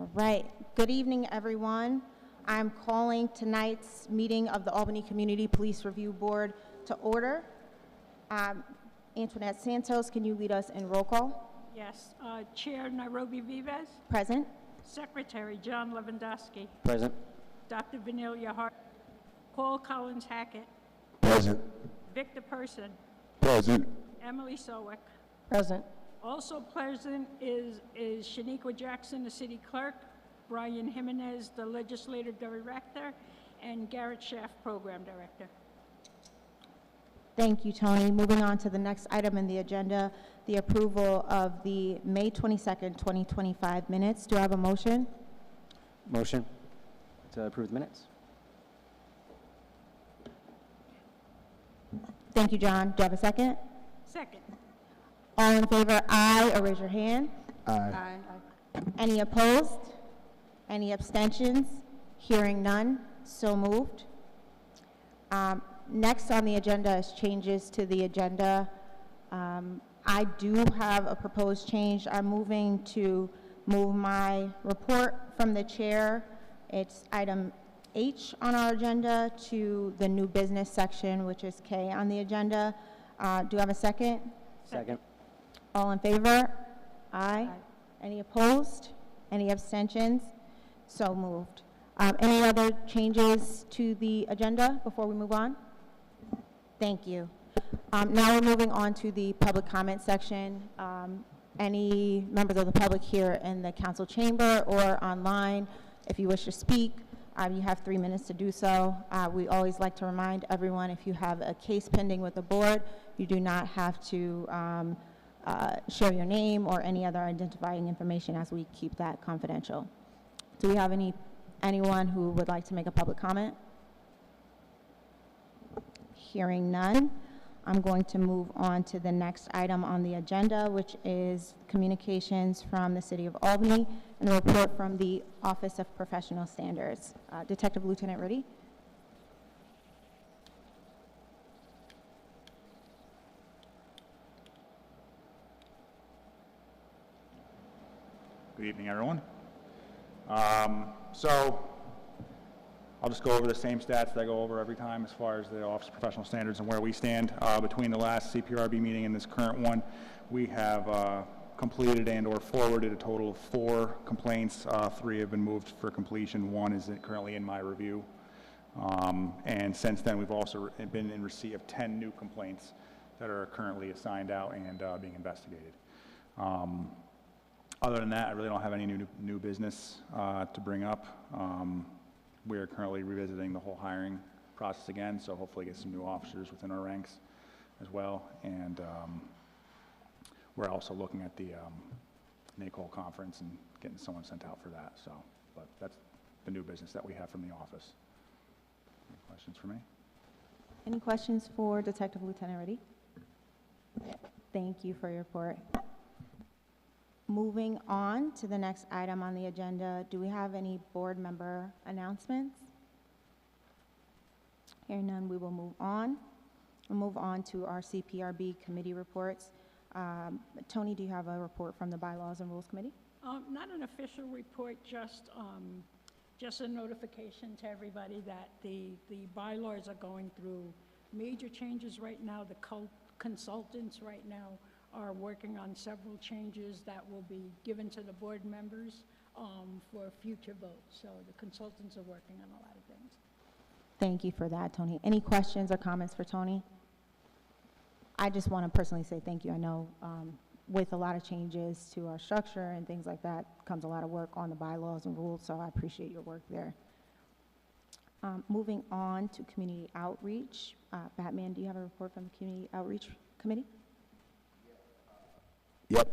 All right. Good evening, everyone. I'm calling tonight's meeting of the Albany Community Police Review Board to order. Antoinette Santos, can you lead us in roll call? Yes. Chair Nairobi Vives. Present. Secretary John Lewandowski. Present. Dr. Vanilla Hart. Paul Collins Hackett. Present. Victor Person. Present. Emily Sowick. Present. Also present is Shaniqua Jackson, the city clerk, Brian Jimenez, the legislative director, and Garrett Schaff, program director. Thank you, Tony. Moving on to the next item in the agenda, the approval of the May 22nd, 2025 minutes. Do I have a motion? Motion to approve the minutes. Thank you, John. Do I have a second? Second. All in favor, aye, or raise your hand. Aye. Any opposed? Any abstentions? Hearing none, so moved. Next on the agenda is changes to the agenda. I do have a proposed change. I'm moving to move my report from the chair. It's item H on our agenda to the new business section, which is K on the agenda. Do I have a second? Second. All in favor? Aye. Any opposed? Any abstentions? So moved. Any other changes to the agenda before we move on? Thank you. Now we're moving on to the public comment section. Any members of the public here in the council chamber or online, if you wish to speak, you have 3 minutes to do so. We always like to remind everyone, if you have a case pending with the board, you do not have to share your name or any other identifying information, as we keep that confidential. Do we have anyone who would like to make a public comment? Hearing none, I'm going to move on to the next item on the agenda, which is communications from the City of Albany and a report from the Office of Professional Standards. Detective Lieutenant Riddy. Good evening, everyone. So I'll just go over the same stats that I go over every time as far as the Office of Professional Standards and where we stand. Between the last CPRB meeting and this current one, we have completed and or forwarded a total of 4 complaints. 3 have been moved for completion. 1 is currently in my review. And since then, we've also been in receipt of 10 new complaints that are currently assigned out and being investigated. Other than that, I really don't have any new business to bring up. We are currently revisiting the whole hiring process again, so hopefully get some new officers within our ranks as well. And we're also looking at the NACOL conference and getting someone sent out for that. So, but that's the new business that we have from the office. Any questions for me? Any questions for Detective Lieutenant Riddy? Thank you for your report. Moving on to the next item on the agenda, do we have any board member announcements? Hearing none, we will move on. We'll move on to our CPRB committee reports. Tony, do you have a report from the Bylaws and Rules Committee? Not an official report, just a notification to everybody that the bylaws are going through major changes right now. The consultants right now are working on several changes that will be given to the board members for future votes. So the consultants are working on a lot of things. Thank you for that, Tony. Any questions or comments for Tony? I just want to personally say thank you. I know with a lot of changes to our structure and things like that comes a lot of work on the bylaws and rules, so I appreciate your work there. Moving on to community outreach. Batman, do you have a report from the Community Outreach Committee? Yep.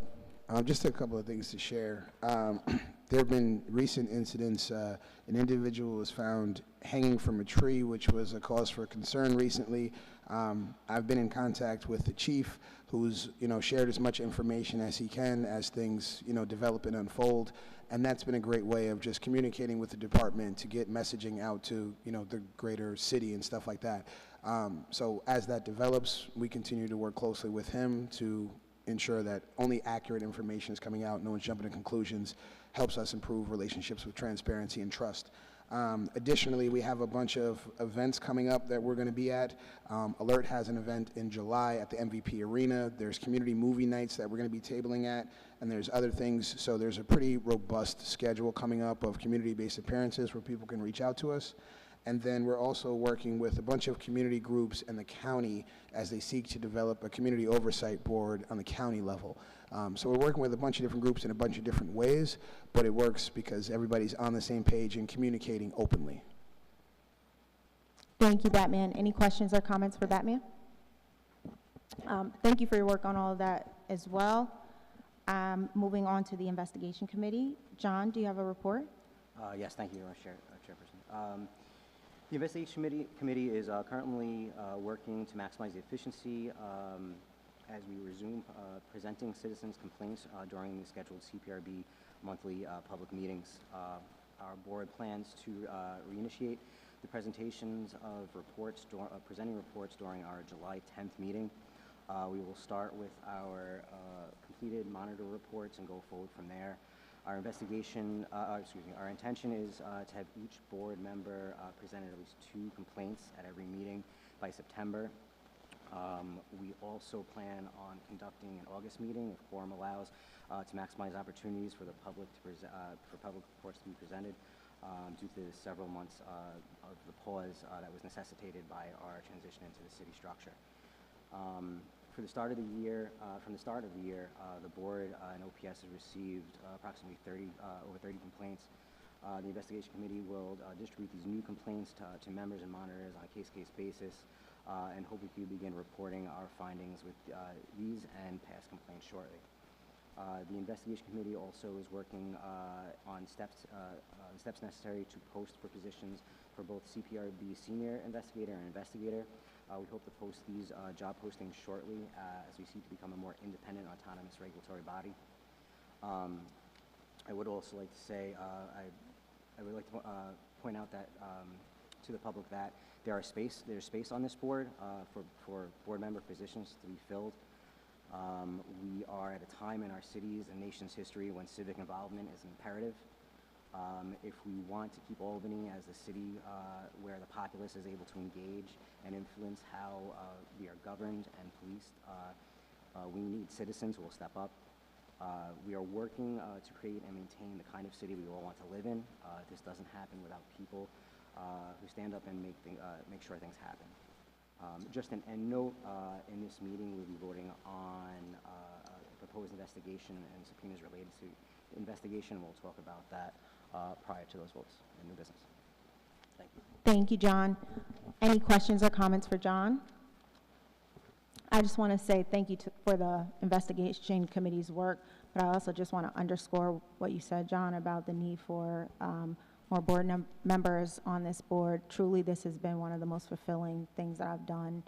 Just a couple of things to share. There have been recent incidents. An individual was found hanging from a tree, which was a cause for concern recently. I've been in contact with the chief, who's shared as much information as he can as things develop and unfold, and that's been a great way of just communicating with the department to get messaging out to the greater city and stuff like that. So as that develops, we continue to work closely with him to ensure that only accurate information is coming out, no one's jumping to conclusions, helps us improve relationships with transparency and trust. Additionally, we have a bunch of events coming up that we're going to be at. Alert has an event in July at the MVP Arena. There's community movie nights that we're going to be tabling at, and there's other things. So there's a pretty robust schedule coming up of community-based appearances where people can reach out to us. And then we're also working with a bunch of community groups and the county as they seek to develop a community oversight board on the county level. So we're working with a bunch of different groups in a bunch of different ways, but it works because everybody's on the same page and communicating openly. Thank you, Batman. Any questions or comments for Batman? Thank you for your work on all of that as well. Moving on to the investigation committee. John, do you have a report? Yes, thank you, Chairperson. The investigation committee is currently working to maximize the efficiency as we resume presenting citizens' complaints during the scheduled CPRB monthly public meetings. Our board plans to reinitiate the presentations of reports, presenting reports during our July 10th meeting. We will start with our completed monitor reports and go forward from there. Our our intention is to have each board member present at least 2 complaints at every meeting by September. We also plan on conducting an August meeting, if quorum allows, to maximize opportunities for the public for public reports to be presented due to the several months of the pause that was necessitated by our transition into the city structure. For the start of the year, the board and OPS has received approximately over 30 complaints. The investigation committee will distribute these new complaints to members and monitors on a case-to-case basis, and hope we can begin reporting our findings with these and past complaints shortly. The investigation committee also is working on steps necessary to post for positions for both CPRB senior investigator and investigator. We hope to post these job postings shortly as we seek to become a more independent, autonomous regulatory body. I would also like to say, I would like to point out that to the public that there's space on this board for board member positions to be filled. We are at a time in our city's and nation's history when civic involvement is imperative. If we want to keep Albany as a city where the populace is able to engage and influence how we are governed and policed, we need citizens who will step up. We are working to create and maintain the kind of city we all want to live in. This doesn't happen without people who stand up and make sure things happen. Just an end note, in this meeting we'll be voting on a proposed investigation and subpoenas related to investigation. We'll talk about that prior to those votes in new business. Thank you. Thank you, John. Any questions or comments for John? I just want to say thank you for the investigation committee's work, but I also just want to underscore what you said, John, about the need for more board members on this board. Truly, this has been one of the most fulfilling things that I've done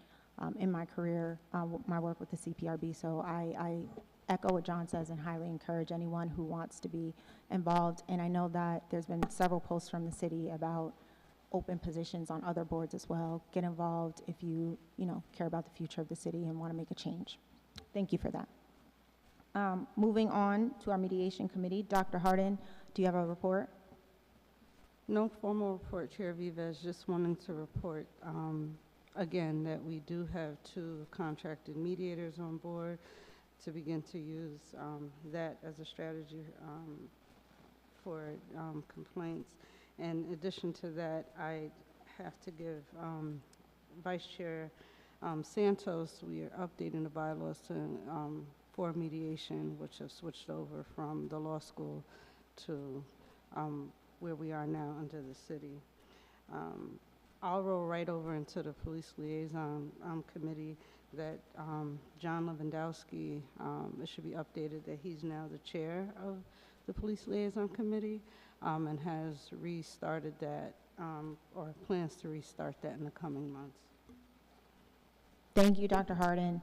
in my career, my work with the CPRB. So I echo what John says and highly encourage anyone who wants to be involved. And I know that there's been several posts from the city about open positions on other boards as well. Get involved if you care about the future of the city and want to make a change. Thank you for that. Moving on to our mediation committee, Dr. Hardin, do you have a report? No formal report, Chair Vivas. Just wanting to report again that we do have 2 contracted mediators on board to begin to use that as a strategy for complaints. In addition to that, I have to give Vice Chair Santos, we are updating the bylaws to for mediation, which have switched over from the law school to where we are now under the city. I'll roll right over into the police liaison committee that John Lewandowski, it should be updated that he's now the chair of the police liaison committee and has restarted that or plans to restart that in the coming months. Thank you, Dr. Hardin.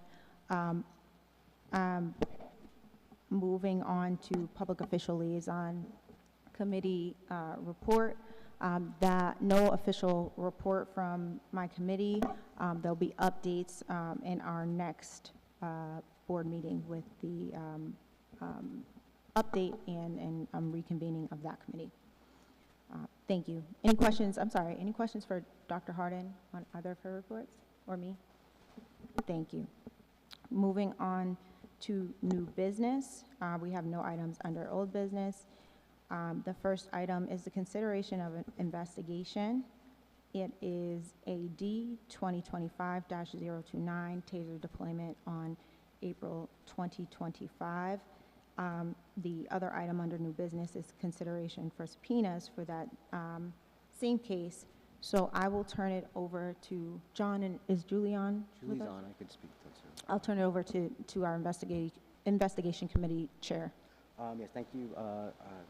Moving on to public official liaison committee report. That no official report from my committee. There'll be updates in our next board meeting with the update and reconvening of that committee. Thank you. Any questions, I'm sorry, any questions for Dr. Harden on either of her reports, or me? Thank you. Moving on to new business, we have no items under old business. The first item is the consideration of an investigation. It is AD 2025-029, TASER deployment on April 2025. The other item under new business is consideration for subpoenas for that same case. So I will turn it over to John, and is Julie on? with Julie's us? on, I could speak to her. I'll turn it over to our investigation committee chair. Yes, thank you,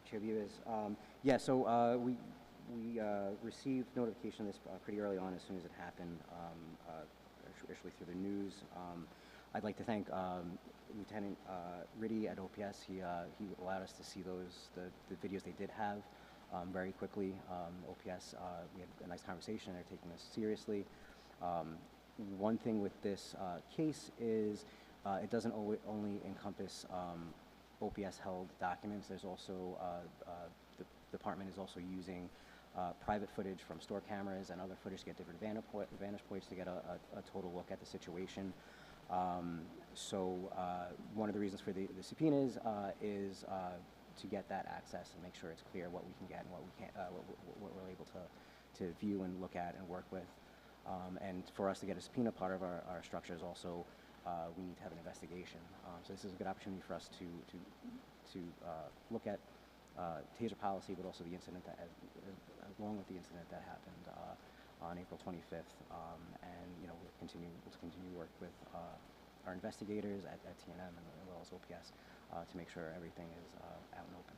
Chair Vivas. Yeah, so we received notification of this pretty early on, as soon as it happened, actually through the news. I'd like to thank Lieutenant Riddy at OPS. He allowed us to see the videos they did have very quickly. OPS, we had a nice conversation. They're taking this seriously. One thing with this case is it doesn't only encompass OPS-held documents. There's also, the department is also using private footage from store cameras and other footage to get different vantage points to get a total look at the situation. So one of the reasons for the subpoenas is to get that access and make sure it's clear what we can get and what we can't, what we're able to view and look at and work with. And for us to get a subpoena, part of our structure is also we need to have an investigation. So this is a good opportunity for us to look at TASER policy, but also the incident that, along with the incident that happened on April 25th. And we'll continue to work with our investigators at TNM and as well as OPS to make sure everything is out and open.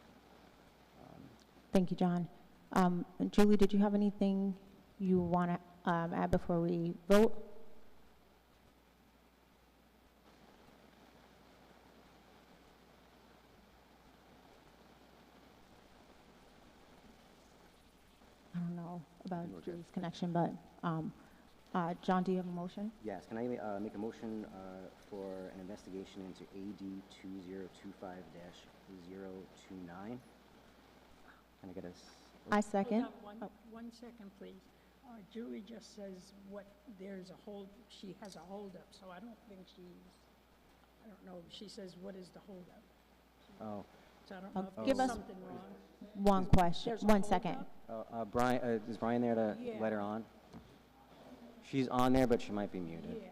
Thank you, John. Julie, did you have anything you want to add before we vote? I don't know about Julie's connection, but John, do you have a motion? Yes, can I make a motion for an investigation into AD 2025-029? Can I get a I second. Hold on one second, please. Julie just says she has a holdup, so I don't think I don't know, she says, what is the holdup? Oh, So I don't know if Give there's us- something wrong. One question, There's a 1 second. holdup? Brian, is Brian there to Yeah. let her on? She's on there, but she might be muted. Yeah.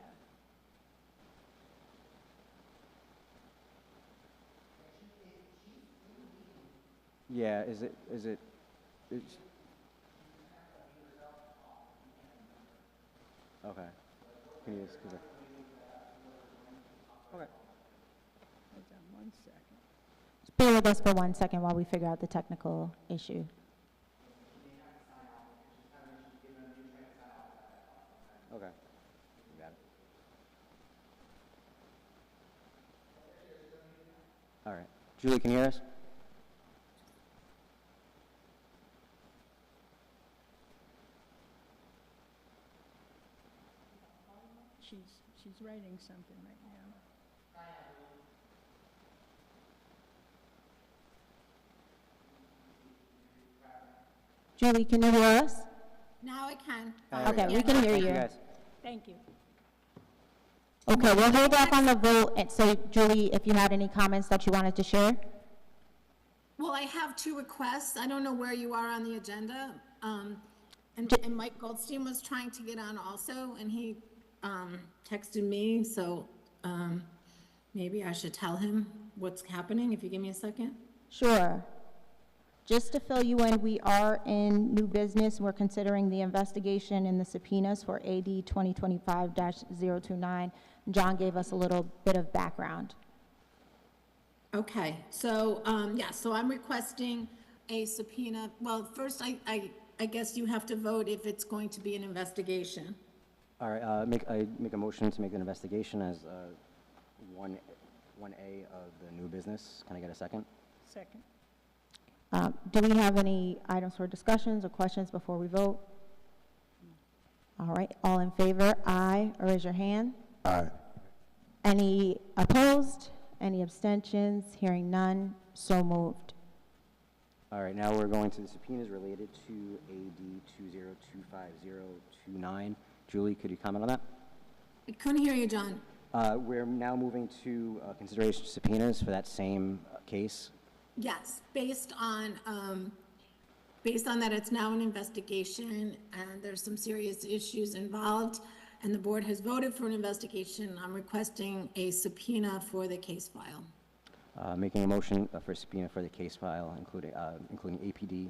Yeah, is it, okay. Can you just, okay. Hold on 1 second. Just bear with us for 1 second while we figure out the technical issue. Okay. You got it. All right. Julie, can you hear us? She's writing something right now. Julie, can you hear us? Now I can. Okay, we can hear Thank you. guys. Thank you. Okay, we'll hold off on the vote, and so Julie, if you had any comments that you wanted to share? Well, I have two requests. I don't know where you are on the agenda. And Mike Goldstein was trying to get on also, and he texted me, so maybe I should tell him what's happening, if you give me a second. Sure. Just to fill you in, we are in new business. We're considering the investigation and the subpoenas for AD 2025-029. John gave us a little bit of background. Okay, so, so I'm requesting a subpoena. Well, first, I guess you have to vote if it's going to be an investigation. All right, I make a motion to make an investigation as 1A of the new business. Can I get a second? Second. Do we have any items for discussions or questions before we vote? All right, all in favor, aye, or raise your hand. Aye. Any opposed? Any abstentions? Hearing none, So moved. All right, now we're going to the subpoenas related to AD 2025029. Julie, could you comment on that? I couldn't hear you, John. We're now moving to consideration of subpoenas for that same case. Yes, based on that it's now an investigation and there's some serious issues involved, and the board has voted for an investigation, I'm requesting a subpoena for the case file. Making a motion for subpoena for the case file, including APD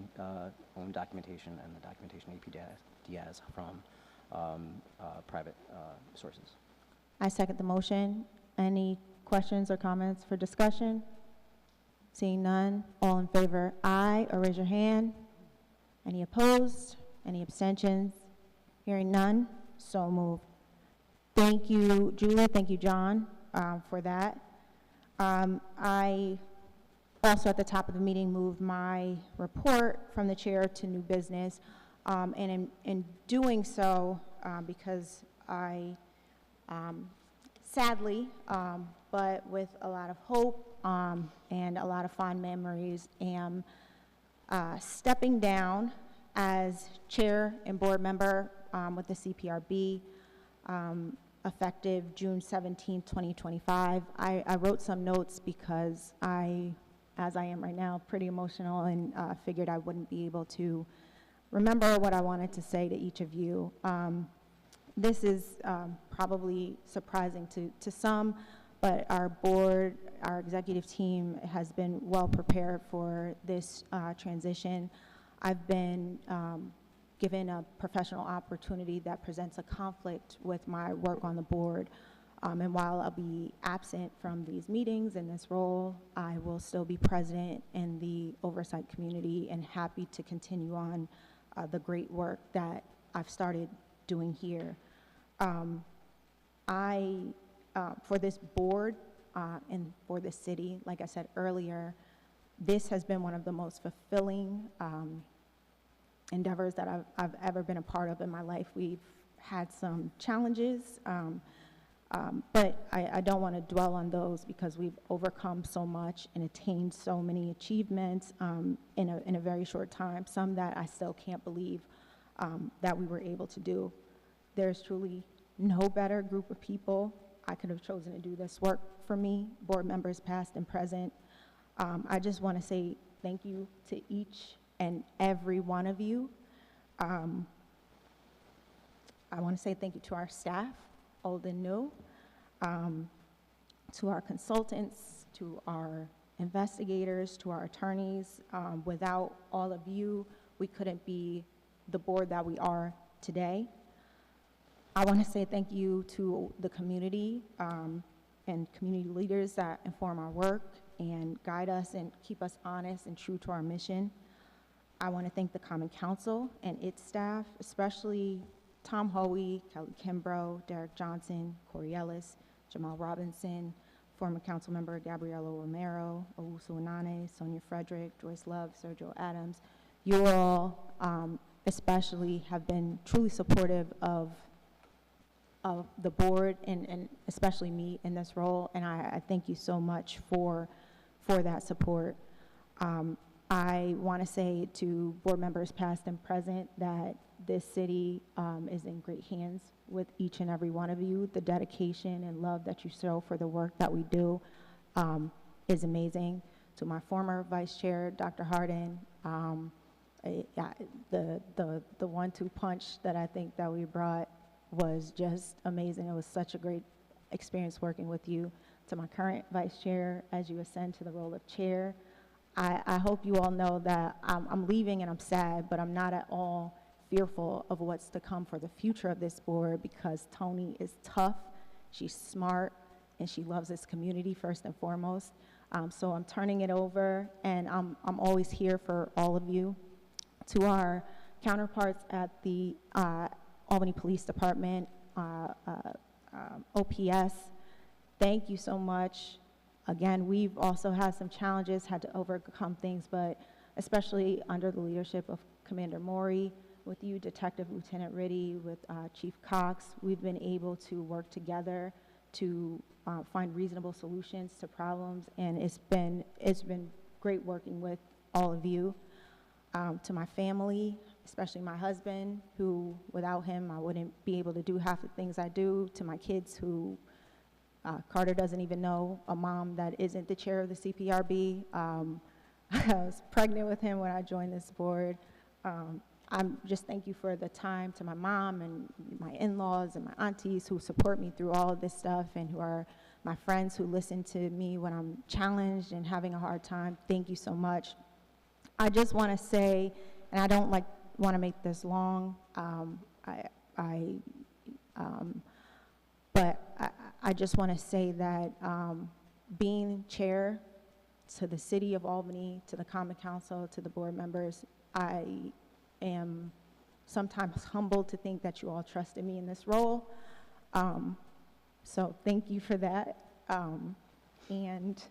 owned documentation and the documentation APD has from private sources. I second the motion. Any questions or comments for discussion? Seeing none, all in favor, aye, or raise your hand. Any opposed? Any abstentions? Hearing none, so moved. Thank you, Julie, thank you, John, for that. I also, at the top of the meeting, moved my report from the chair to new business, and in doing so, because I sadly, but with a lot of hope and a lot of fond memories, am stepping down as chair and board member with the CPRB, effective June 17, 2025. I wrote some notes because as I am right now, pretty emotional, and figured I wouldn't be able to remember what I wanted to say to each of you. This is probably surprising to some, but our board, our executive team has been well prepared for this transition. I've been given a professional opportunity that presents a conflict with my work on the board. And while I'll be absent from these meetings in this role, I will still be present in the oversight community and happy to continue on the great work that I've started doing here. For this board and for this city, like I said earlier, this has been one of the most fulfilling endeavors that I've ever been a part of in my life. We've had some challenges, but I don't want to dwell on those because we've overcome so much and attained so many achievements in a very short time, some that I still can't believe that we were able to do. There's truly no better group of people I could have chosen to do this work for me, board members past and present. I just want to say thank you to each and every one of you. I want to say thank you to our staff, old and new, to our consultants, to our investigators, to our attorneys. Without all of you, we couldn't be the board that we are today. I want to say thank you to the community and community leaders that inform our work and guide us and keep us honest and true to our mission. I want to thank the Common Council and its staff, especially Tom Hoey, Kelly Kimbrough, Derek Johnson, Corey Ellis, Jamal Robinson, former council member Gabriela Romero, Owusu Anane, Sonia Frederick, Joyce Love, Sergio Adams. You all especially have been truly supportive of the board and especially me in this role, and I thank you so much for that support. I want to say to board members past and present that this city is in great hands with each and every one of you. The dedication and love that you show for the work that we do is amazing. To my former vice chair, Dr. Hardin, the 1-2 punch that I think that we brought was just amazing. It was such a great experience working with you. To my current vice chair, as you ascend to the role of chair, I hope you all know that I'm leaving and I'm sad, but I'm not at all fearful of what's to come for the future of this board because Toni is tough, she's smart, and she loves this community first and foremost. So I'm turning it over, and I'm always here for all of you. To our counterparts at the Albany Police Department, OPS, thank you so much. Again, we've also had some challenges, had to overcome things, but especially under the leadership of Commander Maury, with you, Detective Lieutenant Ritty, with Chief Cox, we've been able to work together to find reasonable solutions to problems, and it's been great working with all of you. To my family, especially my husband, who without him, I wouldn't be able to do half the things I do. To my kids who Carter doesn't even know, a mom that isn't the chair of the CPRB. I was pregnant with him when I joined this board. I'm just thank you for the time to my mom and my in-laws and my aunties who support me through all of this stuff and who are my friends who listen to me when I'm challenged and having a hard time. Thank you so much. I just want to say, and I don't want to make this long, but I just want to say that being chair to the city of Albany, to the Common Council, to the board members, I am sometimes humbled to think that you all trusted me in this role. So thank you for that. And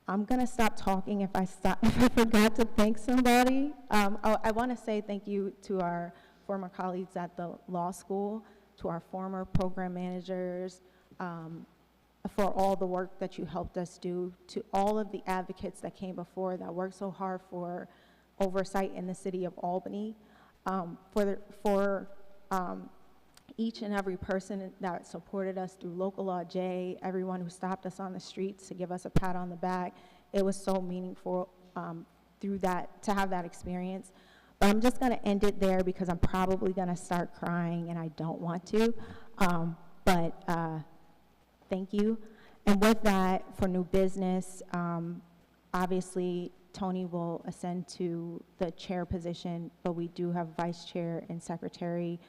I'm gonna stop talking if I forgot to thank somebody. I want to say thank you to our former colleagues at the law school, to our former program managers, for all the work that you helped us do, to all of the advocates that came before that worked so hard for oversight in the city of Albany, for each and every person that supported us through Local Law J, everyone who stopped us on the streets to give us a pat on the back. It was so meaningful through that, to have that experience. But I'm just going to end it there because I'm probably going to start crying and I don't want to. Thank you. And with that, for new business, obviously Tony will ascend to the chair position, but we do have vice chair and secretary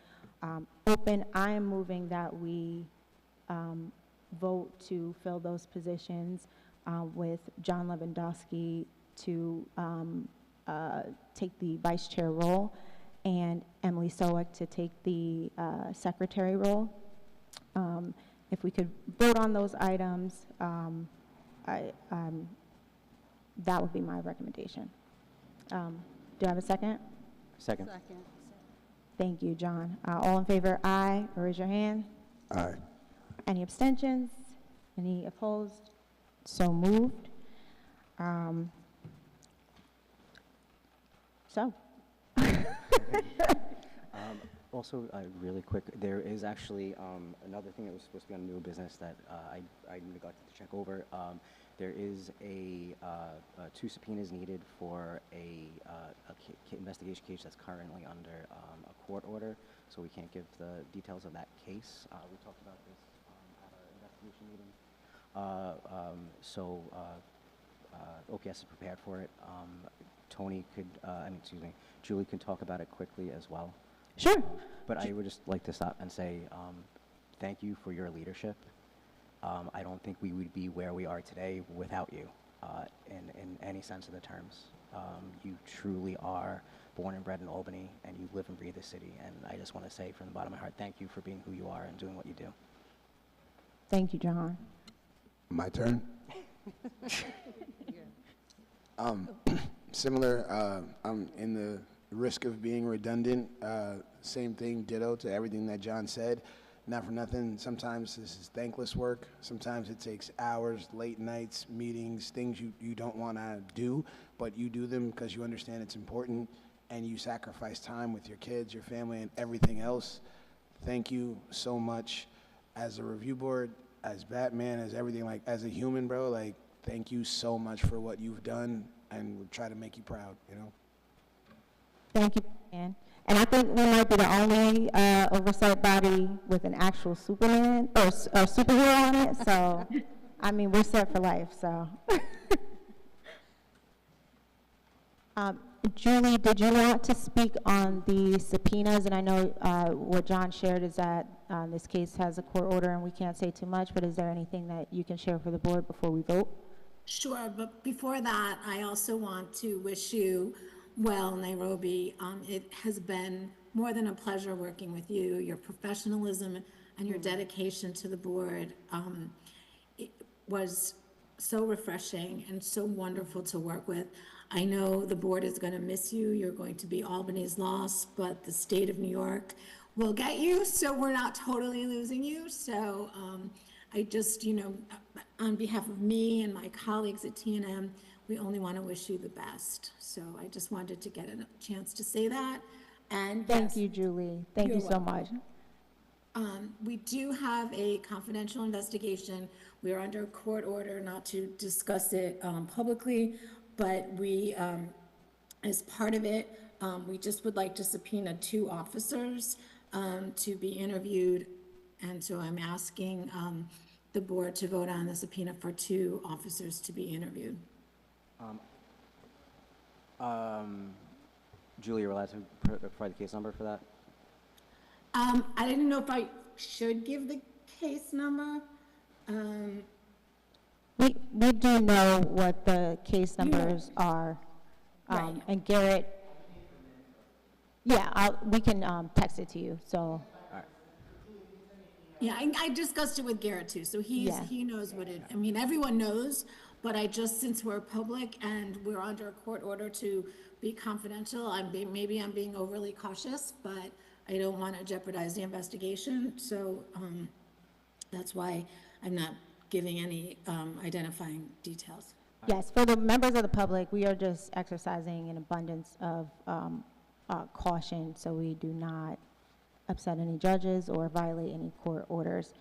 open. I am moving that we vote to fill those positions with John Lewandowski to take the vice chair role and Emily Sowick to take the secretary role. If we could vote on those items, that would be my recommendation. Do I have a second? Second. Thank you, John. All in favor, aye, or raise your hand. Aye. Any abstentions? Any opposed? So moved. Also, really quick, there is actually another thing that was supposed to be on new business that I neglected to check over. There is two subpoenas needed for a investigation case that's currently under a court order, so we can't give the details of that case. We talked about this at our investigation meeting. OPS is prepared for it. Julie could talk about it quickly as well. Sure. But I would just like to stop and say thank you for your leadership. I don't think we would be where we are today without you, in any sense of the terms. You truly are born and bred in Albany, and you live and breathe the city. And I just want to say from the bottom of my heart, thank you for being who you are and doing what you do. Thank you, John. My turn? Similar, I'm in the risk of being redundant. Same thing, ditto to everything that John said. Not for nothing, sometimes this is thankless work. Sometimes it takes hours, late nights, meetings, things you don't want to do, but you do them because you understand it's important, and you sacrifice time with your kids, your family, and everything else. Thank you so much. As a review board, as Batman, as everything, like as a human, bro, like thank you so much for what you've done, and we'll try to make you proud, you know? Thank you, Ann. And I think we might be the only oversight body with an actual Superman or a superhero on it. So, I mean, we're set for life. So, Julie, did you want to speak on the subpoenas? And I know what John shared is that this case has a court order, and we can't say too much. But is there anything that you can share for the board before we vote? Sure, but before that, I also want to wish you well, Nairobi. It has been more than a pleasure working with you. Your professionalism and your dedication to the board it was so refreshing and so wonderful to work with. I know the board is going to miss you. You're going to be Albany's loss, but the state of New York will get you, so we're not totally losing you. So I just, on behalf of me and my colleagues at TNM, we only want to wish you the best. So I just wanted to get a chance to say that. And Thank yes, you, Julie. Thank you You're so welcome. much. We do have a confidential investigation. We are under a court order not to discuss it publicly, but we, as part of it, we just would like to subpoena 2 officers to be interviewed. And so I'm asking the board to vote on the subpoena for 2 officers to be interviewed. Julie, you're allowed to provide the case number for that? I didn't know if I should give the case number. We do know what the case You know. numbers are. Right. And Garrett, yeah, we can text it to you, so, Yeah, I discussed it with Garrett too, so Yeah. he knows what it, I mean, everyone knows, but I just, since we're public and we're under a court order to be confidential, maybe I'm being overly cautious, but I don't want to jeopardize the investigation, so, that's why I'm not giving any, identifying details. yes, for the members of the public, we are just exercising an abundance of caution, so we do not upset any judges or violate any court orders.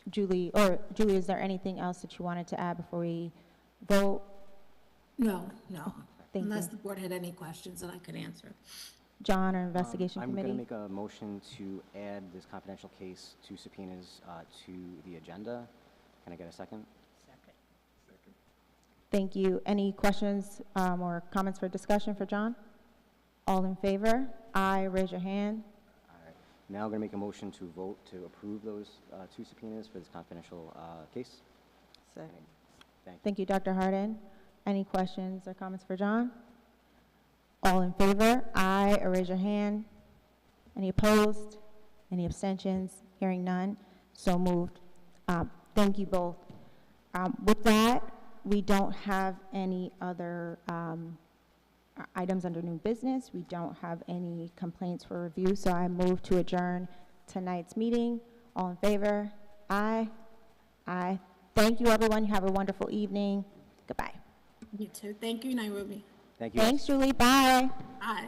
Julie, is there anything else that you wanted to add before we vote? No, Thank unless you. the board had any questions that I could answer. John, or Investigation I'm Committee? going to make a motion to add this confidential case to subpoenas to the agenda. Can I get a second? Thank you. Any questions or comments for discussion for John? All in favor? Aye, raise your hand. All right. Now I'm going to make a motion to vote to approve those 2 subpoenas for this confidential case. Second. Thank you. Thank you, Dr. Harden. Any questions or comments for John? All in favor? Aye, or raise your hand. Any opposed? Any abstentions? Hearing none, so moved. Thank you both. With that, we don't have any other items under new business. We don't have any complaints for review, so I move to adjourn tonight's meeting. All in favor? Aye. Aye. Thank you, everyone. Have a wonderful evening. Goodbye. You too. Thank you, Nairobi. Thank you. Thanks, Julie. Bye. Bye.